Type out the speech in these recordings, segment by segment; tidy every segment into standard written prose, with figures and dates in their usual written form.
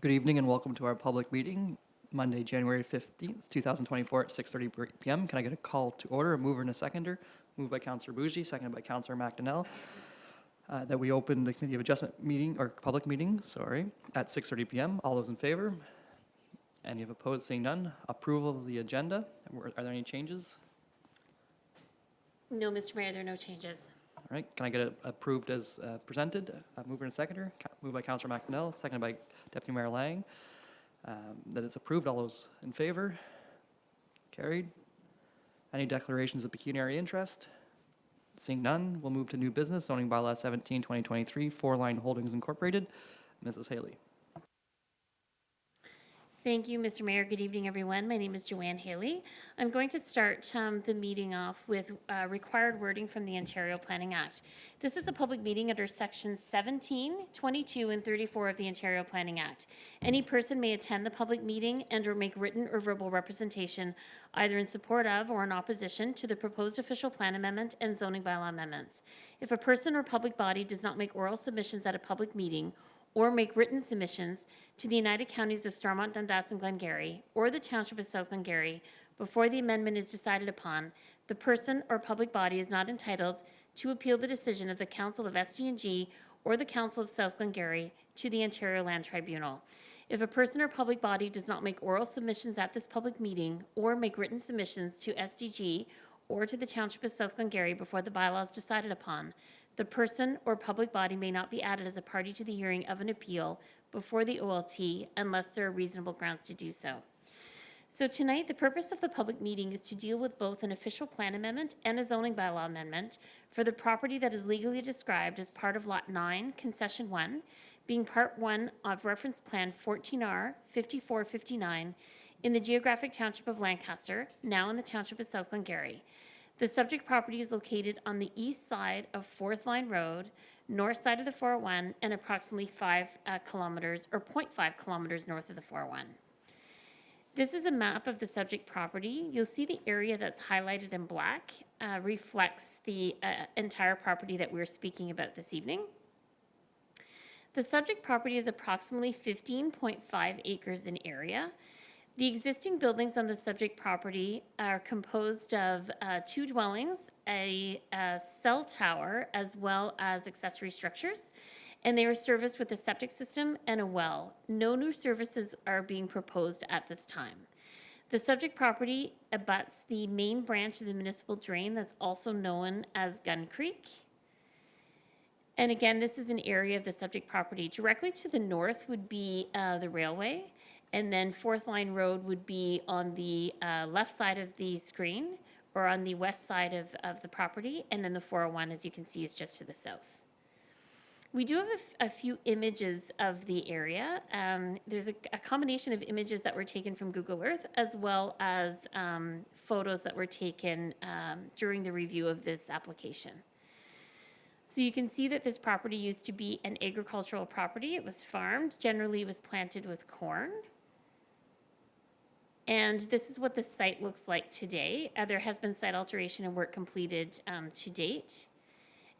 Good evening and welcome to our public meeting, Monday, January 15th, 2024 at 6:30 p.m. Can I get a call to order, a mover and a seconder? Moved by Councillor Bougie, seconded by Councillor McDonnell. That we open the Committee of Adjustment meeting, or public meeting, sorry, at 6:30 p.m. All those in favor? Any opposed? Seeing none. Approval of the agenda. Are there any changes? No, Mr. Mayor, there are no changes. All right, can I get it approved as presented? Mover and seconder, moved by Councillor McDonnell, seconded by Deputy Mayor Lang. That it's approved. All those in favor? Carried. Any declarations of pecuniary interest? Seeing none, we'll move to new business, zoning bylaw 17, 2023, Four Line Holdings Incorporated. Mrs. Haley. Thank you, Mr. Mayor. Good evening, everyone. My name is Joanne Haley. I'm going to start the meeting off with required wording from the Ontario Planning Act. This is a public meeting under sections 17, 22, and 34 of the Ontario Planning Act. Any person may attend the public meeting and or make written or verbal representation either in support of or in opposition to the proposed official plan amendment and zoning bylaw amendments. If a person or public body does not make oral submissions at a public meeting or make written submissions to the United Counties of Stormont, Dundas, and Glengarry, or the Township of South Glengarry, before the amendment is decided upon, the person or public body is not entitled to appeal the decision of the Council of SDNG or the Council of South Glengarry to the Ontario Land Tribunal. If a person or public body does not make oral submissions at this public meeting or make written submissions to SDG or to the Township of South Glengarry before the bylaw is decided upon, the person or public body may not be added as a party to the hearing of an appeal before the OLT unless there are reasonable grounds to do so. So tonight, the purpose of the public meeting is to deal with both an official plan amendment and a zoning bylaw amendment for the property that is legally described as part of Lot 9, Concession 1, being Part 1 of Reference Plan 14R 5459 in the geographic township of Lancaster, now in the township of South Glengarry. The subject property is located on the east side of 4th Line Road, north side of the 401, and approximately 5 kilometers or 0.5 kilometers north of the 401. This is a map of the subject property. You'll see the area that's highlighted in black reflects the entire property that we're speaking about this evening. The subject property is approximately 15.5 acres in area. The existing buildings on the subject property are composed of 2 dwellings, a cell tower, as well as accessory structures, and they are serviced with a septic system and a well. No new services are being proposed at this time. The subject property abuts the main branch of the municipal drain that's also known as Gun Creek. And again, this is an area of the subject property. Directly to the north would be the railway. And then 4th Line Road would be on the left side of the screen or on the west side of the property. And then the 401, as you can see, is just to the south. We do have a few images of the area. There's a combination of images that were taken from Google Earth as well as photos that were taken during the review of this application. So you can see that this property used to be an agricultural property. It was farmed. Generally, it was planted with corn. And this is what the site looks like today. There has been site alteration and work completed to date.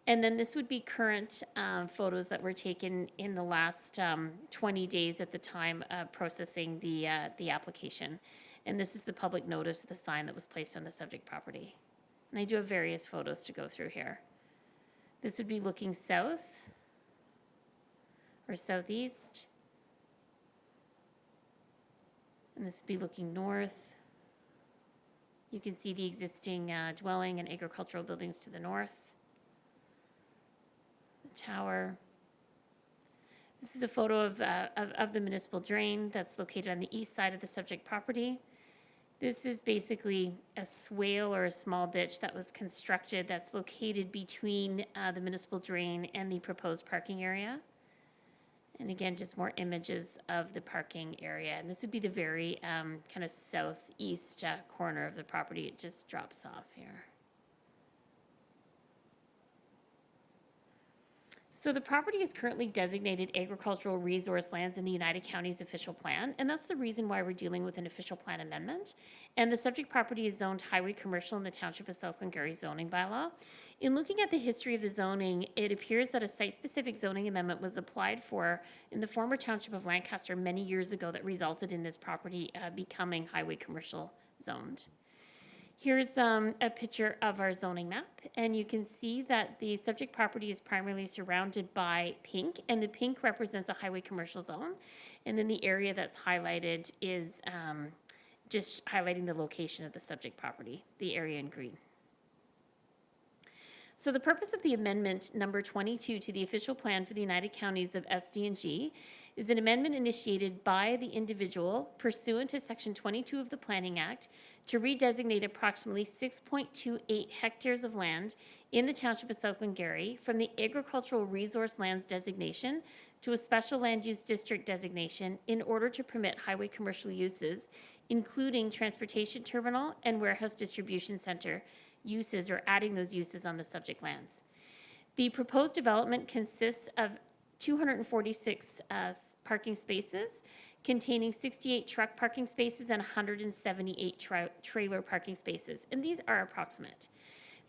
And then this would be current photos that were taken in the last 20 days at the time of processing the application. And this is the public notice of the sign that was placed on the subject property. And I do have various photos to go through here. This would be looking south or southeast. And this would be looking north. You can see the existing dwelling and agricultural buildings to the north. The tower. This is a photo of the municipal drain that's located on the east side of the subject property. This is basically a swale or a small ditch that was constructed that's located between the municipal drain and the proposed parking area. And again, just more images of the parking area. And this would be the very kind of southeast corner of the property. It just drops off here. So the property is currently designated agricultural resource lands in the United Counties official plan, and that's the reason why we're dealing with an official plan amendment. And the subject property is zoned highway commercial in the Township of South Glengarry zoning bylaw. In looking at the history of the zoning, it appears that a site-specific zoning amendment was applied for in the former Township of Lancaster many years ago that resulted in this property becoming highway commercial zoned. Here's a picture of our zoning map, and you can see that the subject property is primarily surrounded by pink, and the pink represents a highway commercial zone. And then the area that's highlighted is just highlighting the location of the subject property, the area in green. So the purpose of the amendment number 22 to the official plan for the United Counties of SD&G is an amendment initiated by the individual pursuant to Section 22 of the Planning Act to redesignate approximately 6.28 hectares of land in the Township of South Glengarry from the agricultural resource lands designation to a special land use district designation in order to permit highway commercial uses, including transportation terminal and warehouse distribution center uses, or adding those uses on the subject lands. The proposed development consists of 246 parking spaces containing 68 truck parking spaces and 178 trailer parking spaces, and these are approximate.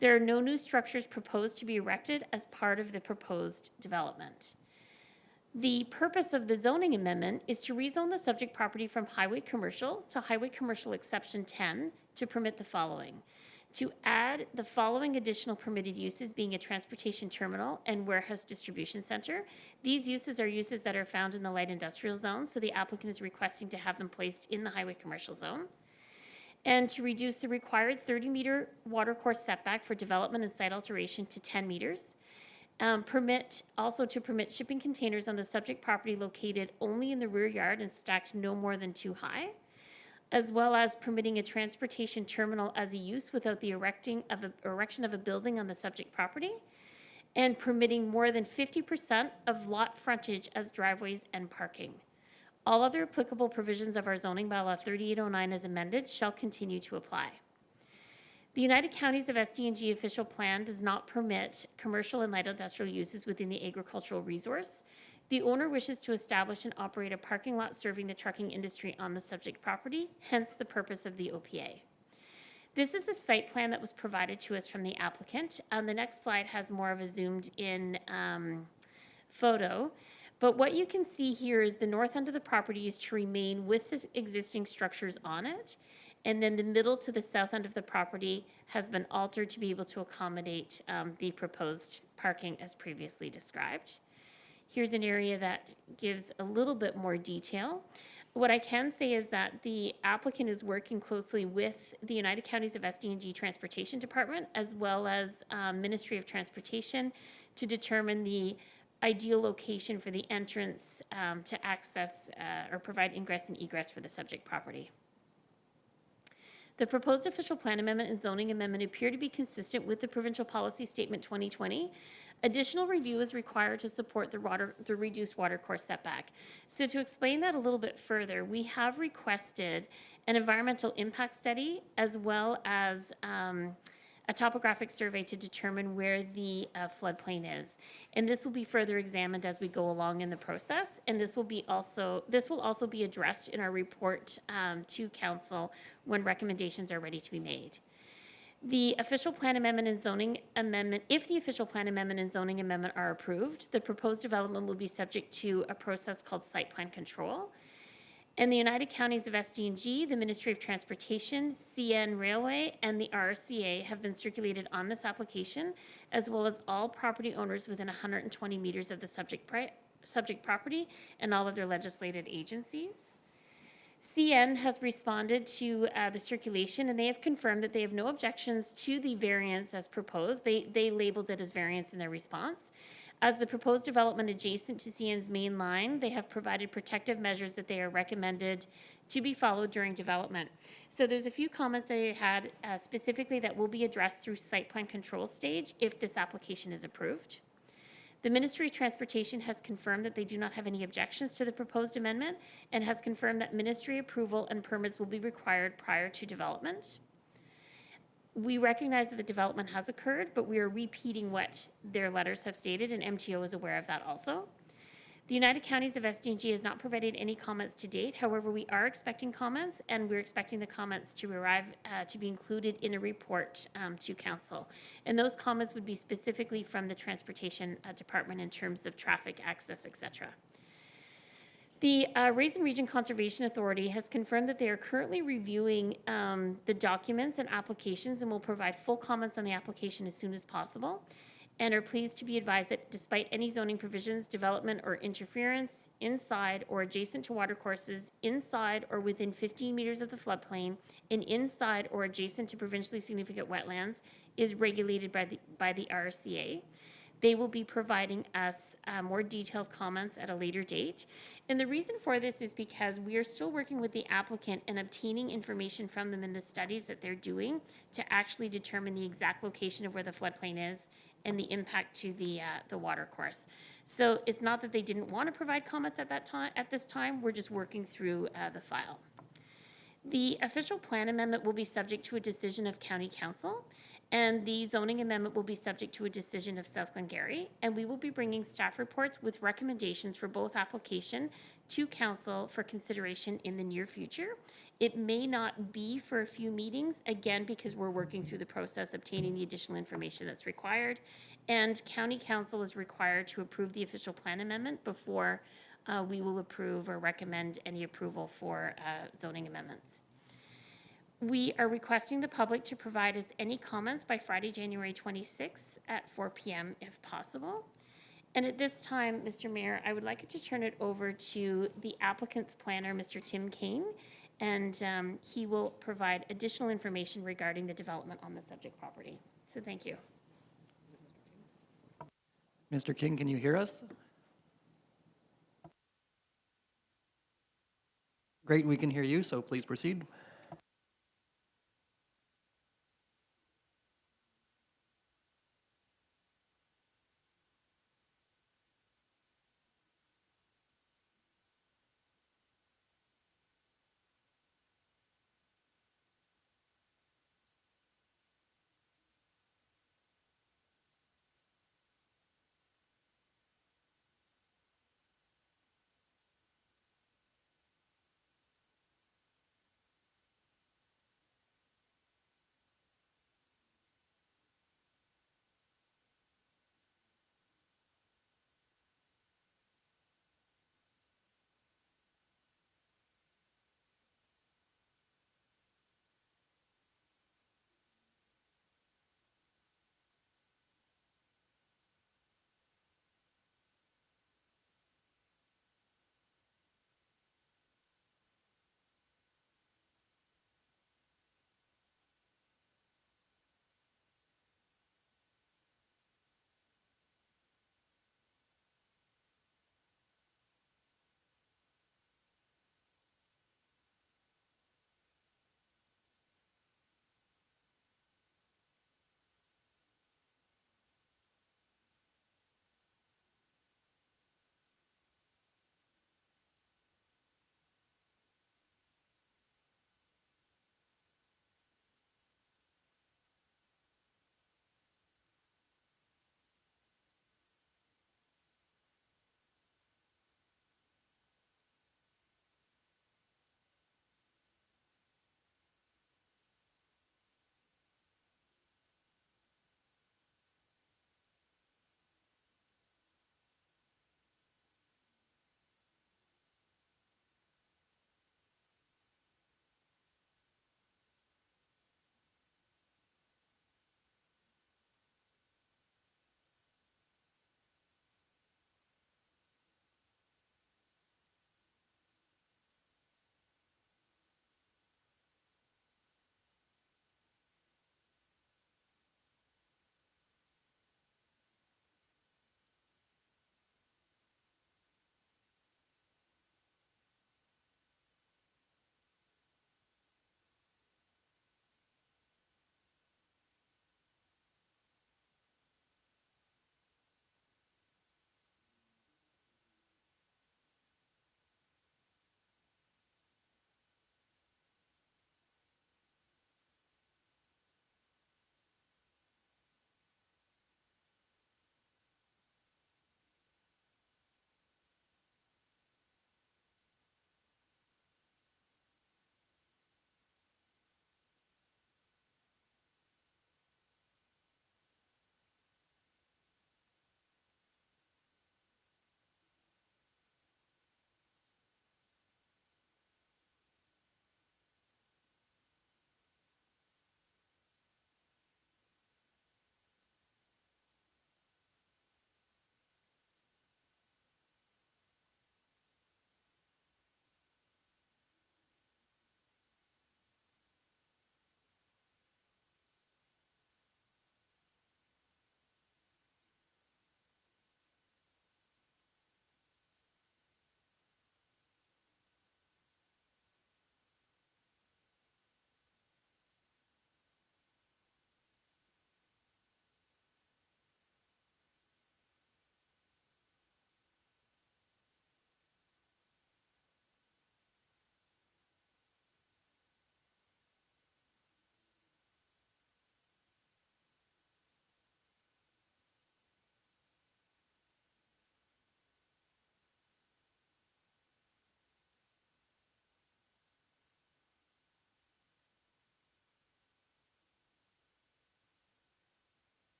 There are no new structures proposed to be erected as part of the proposed development. The purpose of the zoning amendment is to rezone the subject property from highway commercial to highway commercial exception 10 to permit the following. To add the following additional permitted uses, being a transportation terminal and warehouse distribution center. These uses are uses that are found in the light industrial zone, so the applicant is requesting to have them placed in the highway commercial zone. And to reduce the required 30-meter watercourse setback for development and site alteration to 10 meters. Also to permit shipping containers on the subject property located only in the rear yard and stacked no more than 2 high, as well as permitting a transportation terminal as a use without the erection of a building on the subject property, and permitting more than 50% of lot frontage as driveways and parking. All other applicable provisions of our zoning bylaw 3809 as amended shall continue to apply. The United Counties of SD&G official plan does not permit commercial and light industrial uses within the agricultural resource. The owner wishes to establish and operate a parking lot serving the trucking industry on the subject property, hence the purpose of the OPA. This is a site plan that was provided to us from the applicant. The next slide has more of a zoomed in photo. But what you can see here is the north end of the property is to remain with the existing structures on it. And then the middle to the south end of the property has been altered to be able to accommodate the proposed parking as previously described. Here's an area that gives a little bit more detail. What I can say is that the applicant is working closely with the United Counties of SD&G Transportation Department as well as Ministry of Transportation to determine the ideal location for the entrance to access or provide ingress and egress for the subject property. The proposed official plan amendment and zoning amendment appear to be consistent with the Provincial Policy Statement 2020. Additional review is required to support the reduced watercourse setback. So to explain that a little bit further, we have requested an environmental impact study as well as a topographic survey to determine where the floodplain is. And this will be further examined as we go along in the process. And this will also be addressed in our report to council when recommendations are ready to be made. The official plan amendment and zoning amendment, if the official plan amendment and zoning amendment are approved, the proposed development will be subject to a process called site plan control. And the United Counties of SD&G, the Ministry of Transportation, CN Railway, and the RCA have been circulated on this application, as well as all property owners within 120 meters of the subject property and all of their legislated agencies. CN has responded to the circulation, and they have confirmed that they have no objections to the variance as proposed. They labeled it as variance in their response. As the proposed development adjacent to CN's main line, they have provided protective measures that they are recommended to be followed during development. So there's a few comments they had specifically that will be addressed through site plan control stage if this application is approved. The Ministry of Transportation has confirmed that they do not have any objections to the proposed amendment and has confirmed that ministry approval and permits will be required prior to development. We recognize that the development has occurred, but we are repeating what their letters have stated, and MTO is aware of that also. The United Counties of SDNG has not provided any comments to date. However, we are expecting comments, and we're expecting the comments to arrive to be included in a report to council. And those comments would be specifically from the Transportation Department in terms of traffic access, etc. The Raisin Region Conservation Authority has confirmed that they are currently reviewing the documents and applications and will provide full comments on the application as soon as possible, and are pleased to be advised that despite any zoning provisions, development, or interference inside or adjacent to watercourses, inside or within 15 meters of the floodplain, and inside or adjacent to provincially significant wetlands is regulated by the RCA. They will be providing us more detailed comments at a later date. And the reason for this is because we are still working with the applicant and obtaining information from them in the studies that they're doing to actually determine the exact location of where the floodplain is and the impact to the water course. So it's not that they didn't want to provide comments at this time. We're just working through the file. The official plan amendment will be subject to a decision of County Council, and the zoning amendment will be subject to a decision of South Glengarry, and we will be bringing staff reports with recommendations for both application to Council for consideration in the near future. It may not be for a few meetings, again, because we're working through the process, obtaining the additional information that's required, and County Council is required to approve the official plan amendment before we will approve or recommend any approval for zoning amendments. We are requesting the public to provide us any comments by Friday, January 26th at 4 p.m. if possible. And at this time, Mr. Mayor, I would like to turn it over to the applicant's planner, Mr. Tim King, and he will provide additional information regarding the development on the subject property. So thank you. Mr. King, can you hear us? Great, we can hear you, so please proceed.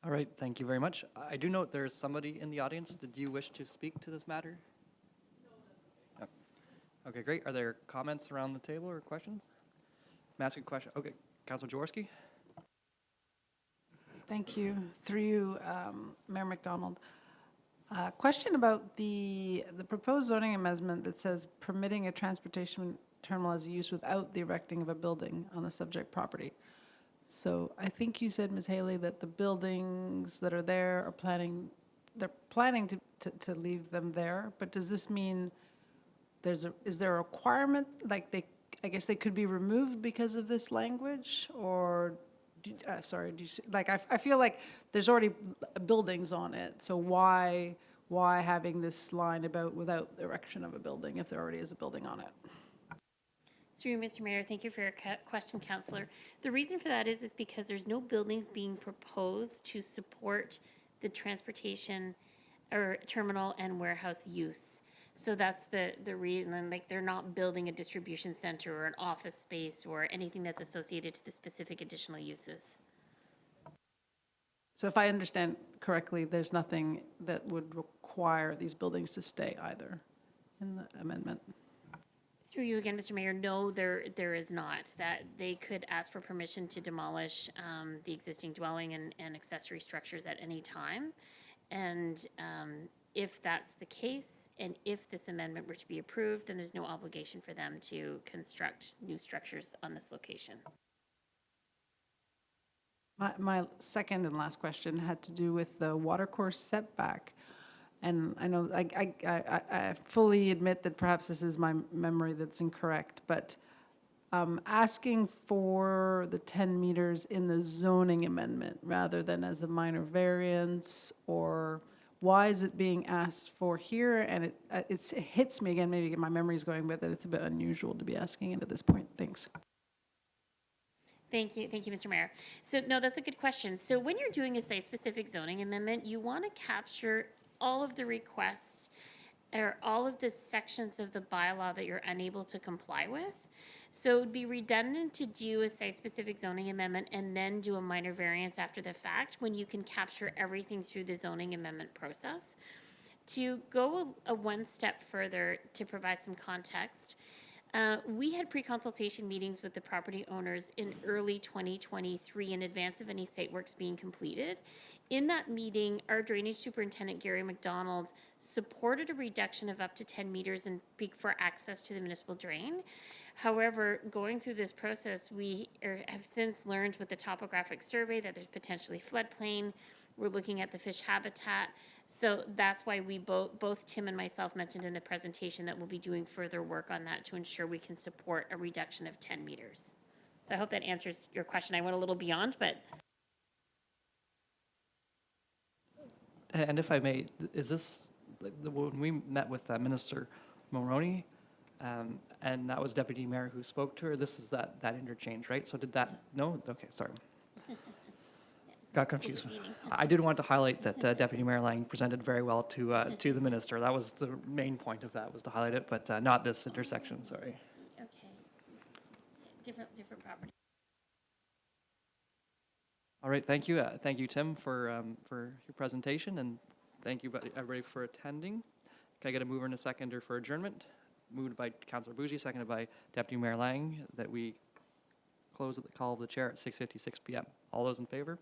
All right, thank you very much. I do note there's somebody in the audience. Did you wish to speak to this matter? No. Okay, great. Are there comments around the table or questions? May I ask a question? Okay, Councilor Jaworski? Thank you. Through you, Mayor McDonald. Question about the proposed zoning amendment that says permitting a transportation terminal as a use without the erecting of a building on the subject property. So I think you said, Ms. Haley, that the buildings that are there are they're planning to leave them there, but does this mean is there a requirement, like I guess they could be removed because of this language, or, do you see, like, I feel like there's already buildings on it, so why having this line about without erection of a building if there already is a building on it? Through you, Mr. Mayor, thank you for your question, Councillor. The reason for that is because there's no buildings being proposed to support the transportation or terminal and warehouse use. So that's the reason, and like they're not building a distribution center or an office space or anything that's associated to the specific additional uses. So if I understand correctly, there's nothing that would require these buildings to stay either in the amendment? Through you again, Mr. Mayor, no, there is not. That they could ask for permission to demolish the existing dwelling and accessory structures at any time. And if that's the case, and if this amendment were to be approved, then there's no obligation for them to construct new structures on this location. My second and last question had to do with the watercourse setback. And I know I fully admit that perhaps this is my memory that's incorrect, but asking for the 10 meters in the zoning amendment rather than as a minor variance, or why is it being asked for here? And it hits me again, maybe my memory's going, but that it's a bit unusual to be asking it at this point. Thanks. Thank you, Mr. Mayor. So no, that's a good question. So when you're doing a site-specific zoning amendment, you want to capture all of the requests or all of the sections of the bylaw that you're unable to comply with. So it would be redundant to do a site-specific zoning amendment and then do a minor variance after the fact when you can capture everything through the zoning amendment process. To go a one step further to provide some context, we had pre-consultation meetings with the property owners in early 2023 in advance of any site works being completed. In that meeting, our drainage superintendent, Gary McDonald, supported a reduction of up to 10 meters and for access to the municipal drain. However, going through this process, we have since learned with the topographic survey that there's potentially floodplain. We're looking at the fish habitat. So that's why we both Tim and myself mentioned in the presentation that we'll be doing further work on that to ensure we can support a reduction of 10 meters. So I hope that answers your question. I went a little beyond, but. And if I may, is this, when we met with Minister Mulroney, and that was Deputy Mayor who spoke to her, this is that interchange, right? So did that, no? Okay, sorry. Got confused. I did want to highlight that Deputy Mayor Lang presented very well to the minister. That was the main point of that, was to highlight it, but not this intersection, sorry. Okay. Different property. All right, thank you. Thank you, Tim, for your presentation, and thank you, everybody, for attending. Can I get a mover and a seconder for adjournment? Moved by Councillor Bougie, seconded by Deputy Mayor Lang, that we close at the call of the chair at 6:56 p.m. All those in favor?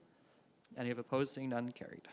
Any of opposed? Seeing none, carried.